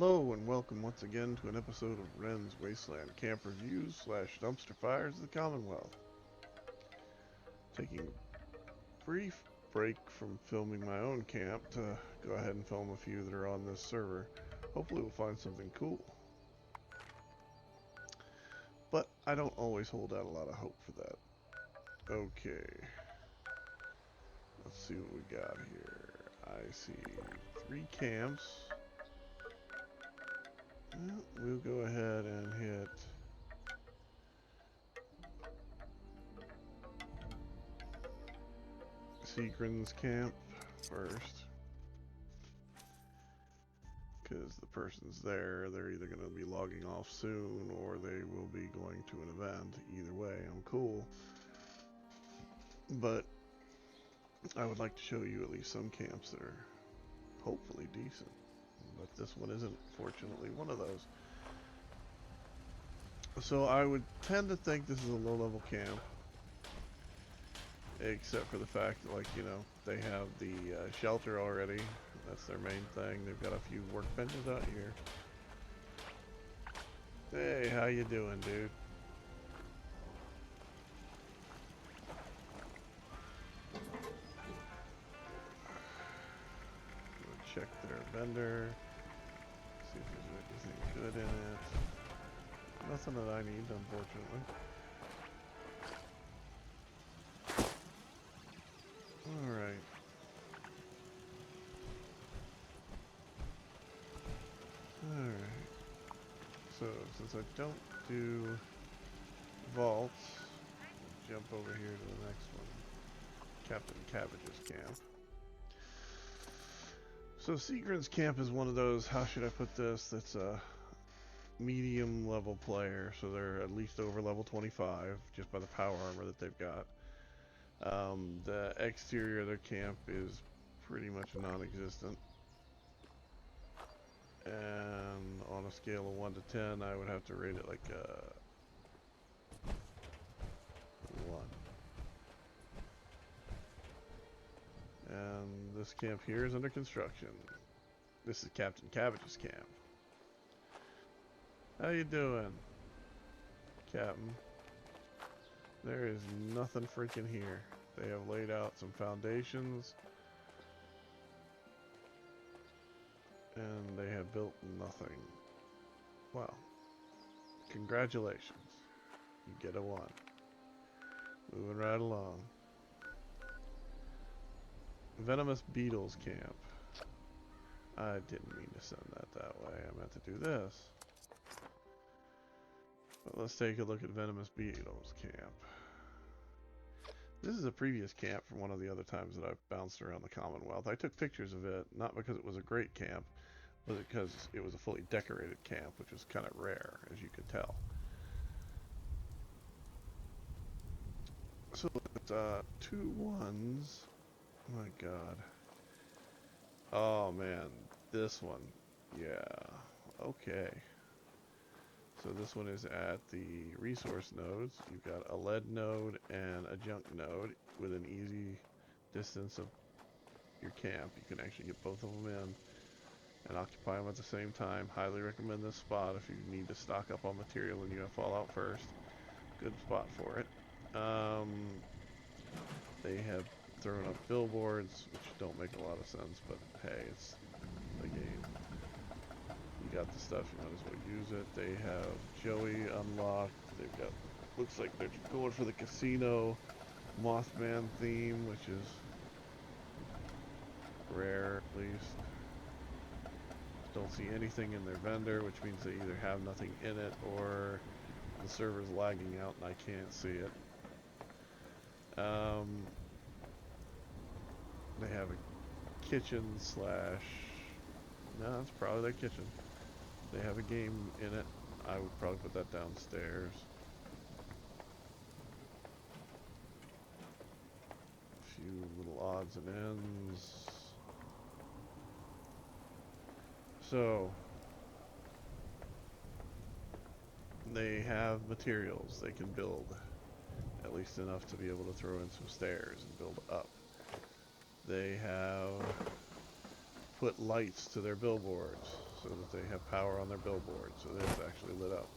Hello and welcome once again to an episode of Wren's Wasteland Camp Reviews slash Dumpster Fires of the Commonwealth. Taking a brief break from filming my own camp to go ahead and film a few that are on this server. Hopefully we'll find something cool. But I don't always hold out a lot of hope for that. Okay. Let's see what we got here. I see 3 camps. Well, we'll go ahead and hit Seagrin's camp first. Because the person's there, they're either going to be logging off soon or they will be going to an event. Either way, I'm cool. But I would like to show you at least some camps that are hopefully decent. But this one isn't, fortunately, one of those. So I would tend to think this is a low-level camp. Except for the fact that, like, you know, they have the shelter already. That's their main thing. They've got a few workbenches out here. Hey, how you doing, dude? Check their vendor. See if there's anything good in it. Nothing that I need, unfortunately. Alright. Alright. So, since I don't do vaults, I'll jump over here to the next one. Captain Cabbage's camp. So Seagrin's camp is one of those, how should I put this, that's a medium level player, so they're at least over level 25, just by the power armor that they've got. The exterior of their camp is pretty much non-existent. And on a scale of 1 to 10, I would have to rate it like a 1. And this camp here is under construction. This is Captain Cabbage's camp. How you doing, Captain? There is nothing freaking here. They have laid out some foundations. And they have built nothing. Well, congratulations. You get a 1. Moving right along. Venomous Beetles camp. I didn't mean to send that way. I meant to do this. But let's take a look at Venomous Beetles camp. This is a previous camp from one of the other times that I've bounced around the Commonwealth. I took pictures of it, not because it was a great camp, but because it was a fully decorated camp, which is kind of rare, as you can tell. So it's 2 1s. Oh my god. Oh man, this one. Yeah. Okay. So this one is at the resource nodes. You've got a lead node and a junk node within easy distance of your camp. You can actually get both of them in and occupy them at the same time. Highly recommend this spot if you need to stock up on material and you have Fallout first. Good spot for it. They have thrown up billboards, which don't make a lot of sense, but hey, it's the game. You got the stuff, you might as well use it. They have Joey unlocked. They've got, looks like they're going for the casino Mothman theme, which is rare at least. Don't see anything in their vendor, which means they either have nothing in it or the server's lagging out and I can't see it. They have a kitchen slash... No, it's probably their kitchen. They have a game in it. I would probably put that downstairs. A few little odds and ends. So, they have materials they can build. At least enough to be able to throw in some stairs and build up. They have put lights to their billboards, so that they have power on their billboard, so that it's actually lit up.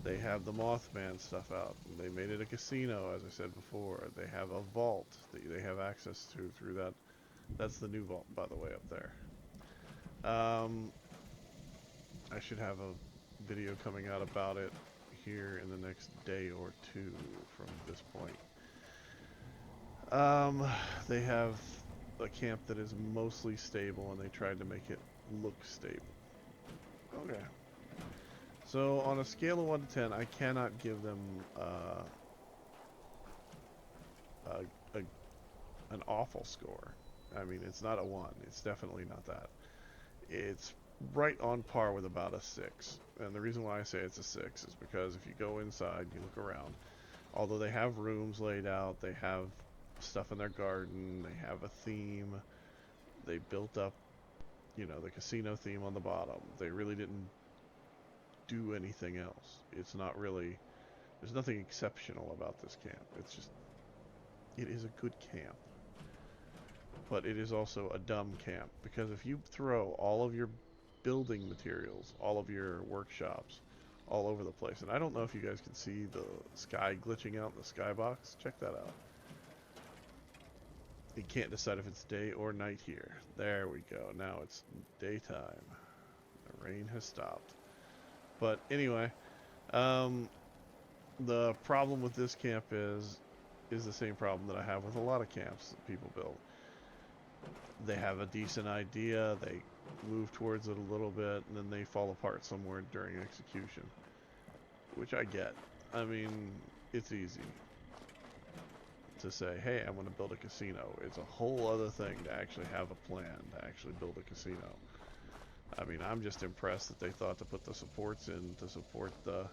They have the Mothman stuff out. They made it a casino, as I said before. They have a vault that they have access to through that. That's the new vault, by the way, up there. I should have a video coming out about it here in the next day or two from this point. They have a camp that is mostly stable, and they tried to make it look stable. Okay. So on a scale of 1 to 10, I cannot give them a, an awful score. I mean, it's not a 1. It's definitely not that. It's right on par with about a 6. And the reason why I say it's a 6 is because if you go inside, you look around, although they have rooms laid out, they have stuff in their garden, they have a theme, they built up, you know, the casino theme on the bottom. They really didn't do anything else. It's not really, there's nothing exceptional about this camp. It's just, it is a good camp. But it is also a dumb camp, because if you throw all of your building materials, all of your workshops, all over the place, and I don't know if you guys can see the sky glitching out in the skybox. Check that out. You can't decide if it's day or night here. There we go. Now it's daytime. The rain has stopped. But anyway, the problem with this camp is the same problem that I have with a lot of camps that people build. They have a decent idea, they move towards it a little bit, and then they fall apart somewhere during execution. Which I get. I mean, it's easy to say, hey, I'm going to build a casino. It's a whole other thing to actually have a plan to actually build a casino. I mean, I'm just impressed that they thought to put the supports in to support the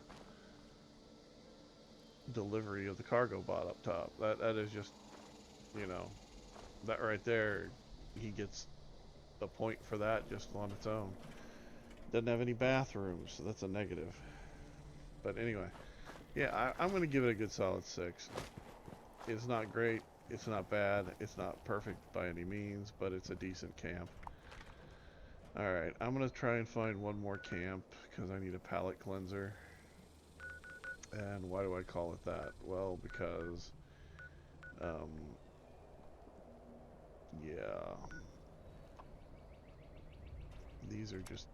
delivery of the cargo bot up top. That is just, you know, that right there, he gets a point for that just on its own. Doesn't have any bathrooms, so that's a negative. But anyway, yeah, I'm going to give it a good solid 6. It's not great, it's not bad, it's not perfect by any means, but it's a decent camp. Alright, I'm going to try and find one more camp, because I need a palate cleanser. And why do I call it that? Well, because, yeah, these are just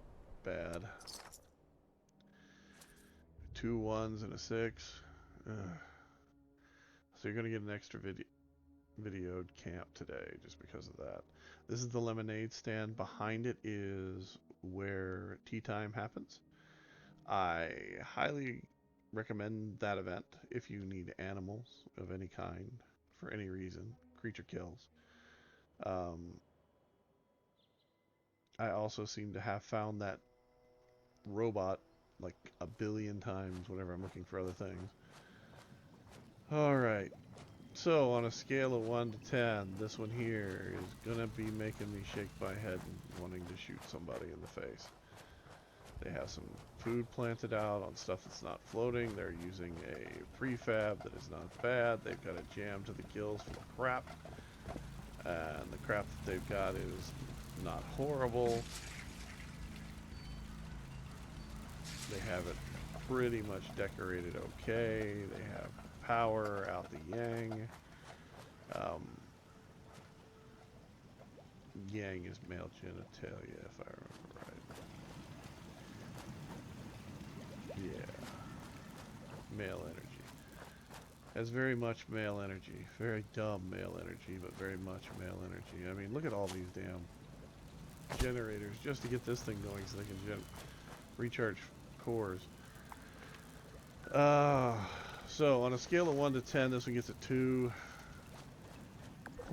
bad. 2 1s and a 6. Ugh. So you're going to get an extra videoed camp today just because of that. This is the lemonade stand. Behind it is where tea time happens. I highly recommend that event if you need animals of any kind for any reason. Creature kills. I also seem to have found that robot like a billion times whenever I'm looking for other things. Alright. So, on a scale of 1 to 10, this one here is gonna be making me shake my head and wanting to shoot somebody in the face. They have some food planted out on stuff that's not floating. They're using a prefab that is not bad. They've got a jam to the gills full of crap. And the crap that they've got is not horrible. They have it pretty much decorated okay. They have power out the yang. Yang is male genitalia, if I remember right. Yeah. Male energy. Has very much male energy. Very dumb male energy, but very much male energy. I mean, look at all these damn generators just to get this thing going so they can recharge cores. So on a scale of 1 to 10, this one gets a 2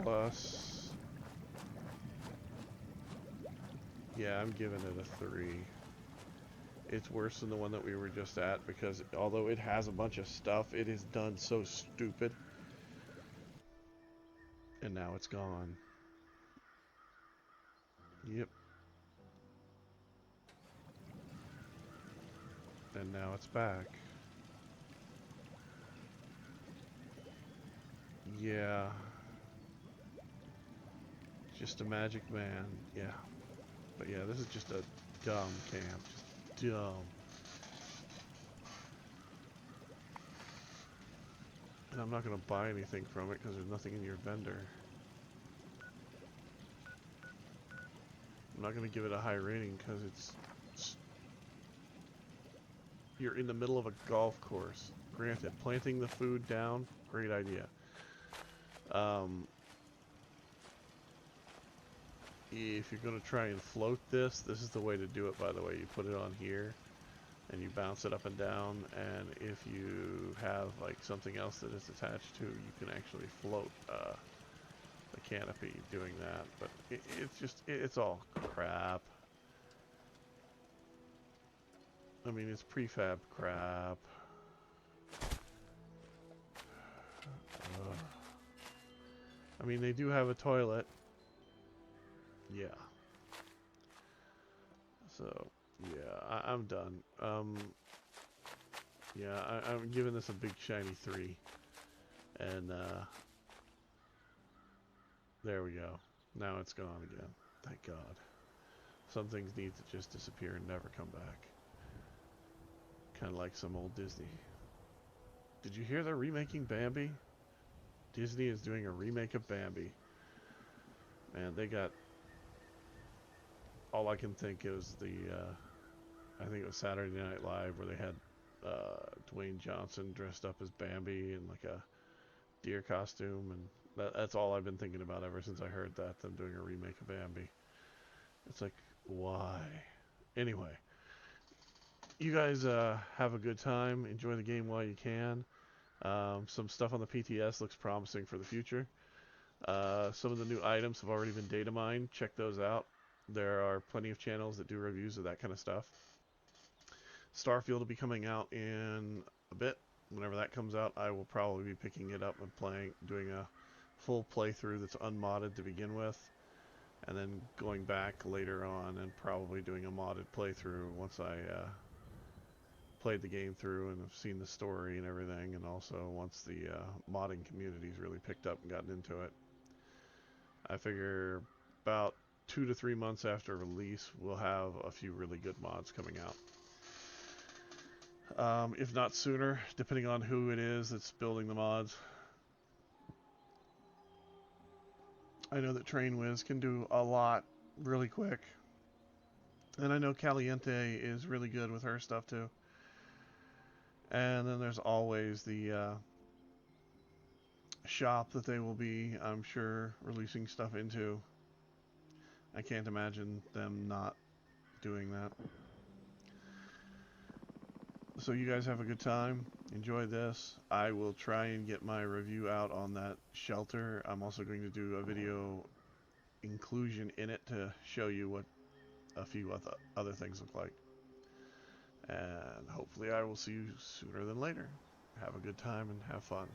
plus. Yeah, I'm giving it a 3. It's worse than the one that we were just at because although it has a bunch of stuff, it is done so stupid. And now it's gone. Yep. And now it's back. Yeah. Just a magic man. Yeah. But yeah, this is just a dumb camp. Just dumb. And I'm not going to buy anything from it because there's nothing in your vendor. I'm not going to give it a high rating because it's... You're in the middle of a golf course. Granted, planting the food down, great idea. If you're going to try and float this, this is the way to do it, by the way. You put it on here, and you bounce it up and down, and if you have like something else that it's attached to, you can actually float the canopy doing that. But it's all crap. I mean, it's prefab crap. Ugh. I mean, they do have a toilet. Yeah. So, yeah, I'm done. Yeah, I'm giving this a big shiny 3. And, there we go. Now it's gone again. Thank God. Some things need to just disappear and never come back. Kind of like some old Disney. Did you hear they're remaking Bambi? Disney is doing a remake of Bambi. Man, they got... All I can think is the... I think it was Saturday Night Live where they had Dwayne Johnson dressed up as Bambi in like a deer costume. And that's all I've been thinking about ever since I heard that. Them doing a remake of Bambi. It's like, why? Anyway. You guys have a good time. Enjoy the game while you can. Some stuff on the PTS looks promising for the future. Some of the new items have already been data mined. Check those out. There are plenty of channels that do reviews of that kind of stuff. Starfield will be coming out in a bit. Whenever that comes out, I will probably be picking it up and doing a full playthrough that's unmodded to begin with. And then going back later on and probably doing a modded playthrough once I played the game through and have seen the story and everything, and also once the modding community's really picked up and gotten into it. I figure about 2 to 3 months after release, we'll have a few really good mods coming out. If not sooner, depending on who it is that's building the mods. I know that Trainwiz can do a lot really quick. And I know Caliente is really good with her stuff too. And then there's always the shop that they will be, I'm sure, releasing stuff into. I can't imagine them not doing that. So you guys have a good time. Enjoy this. I will try and get my review out on that shelter. I'm also going to do a video inclusion in it to show you what a few other things look like. And hopefully I will see you sooner than later. Have a good time and have fun.